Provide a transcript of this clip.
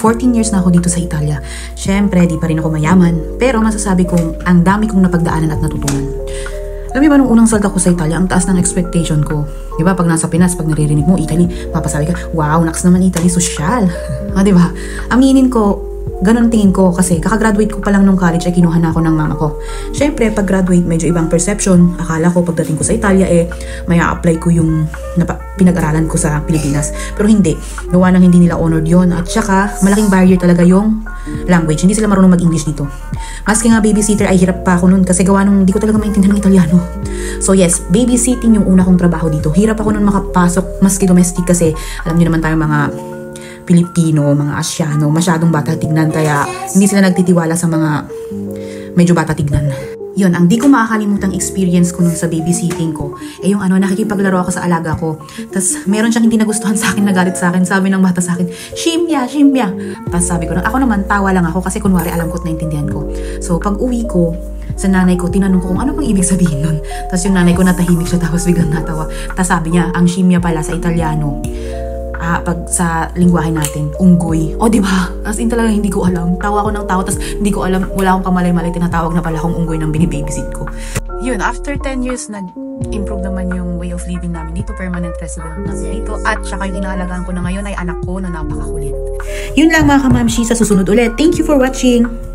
14 years na ako dito sa Italia. Syempre, di pa rin ako mayaman. Pero masasabi kong ang dami kong napagdaanan at natutunan. Alam mo ba, nung unang salta ko sa Italia, ang taas ng expectation ko. Di ba, pag nasa Pinas, pag naririnig mo Italy, mapasabi ka, wow, naks naman Italy, social. Di ba? Aminin ko, ganun tingin ko kasi kakagraduate ko pa lang nung college ay kinuha na ako ng mama ko. Syempre, pag graduate, medyo ibang perception. Akala ko pagdating ko sa Italia, may a-apply ko yung pinag-aralan ko sa Pilipinas. Pero hindi. Gawa nang hindi nila honored yon. At saka, malaking barrier talaga yung language. Hindi sila marunong mag-English dito. Maski nga babysitter ay hirap pa ako nun kasi gawa nung hindi ko talaga maintindihan ng Italiano. So yes, babysitting yung una kong trabaho dito. Hirap ako nun makapasok maski domestic kasi alam niyo naman tayo mga Pilipino, mga Asyano, masyadong bata tignan kaya hindi sila nagtitiwala sa mga medyo bata tignan. Yun, ang di ko makakalimutang experience ko nun sa babysitting ko, yung nakikipaglaro ako sa alaga ko. Tapos meron siyang hindi nagustuhan sa akin, nagalit sa akin. Sabi ng bata sa akin, Shimya, Shimya. Tapos sabi ko, ako naman, tawa lang ako kasi kunwari alam ko at naintindihan ko. So pag uwi ko, sa nanay ko, tinanong ko kung ano bang ibig sabihin nun. Tapos yung nanay ko natahimik siya tapos biglang natawa. Tapos sabi niya, ang Shimya pala sa Italiano, pag sa lingwahe natin, unggoy. O, diba? As in talaga hindi ko alam. Tawa ko ng tawa, tapos hindi ko alam, wala akong kamalay-malay, tinatawag na pala akong unggoy ng binibabysit ko. Yun, after 10 years, nag-improve naman yung way of living namin dito, permanent resident na dito. At saka yung inaalagaan ko na ngayon ay anak ko na napakakulit. Yun lang mga kamamshi, sa susunod ulit. Thank you for watching!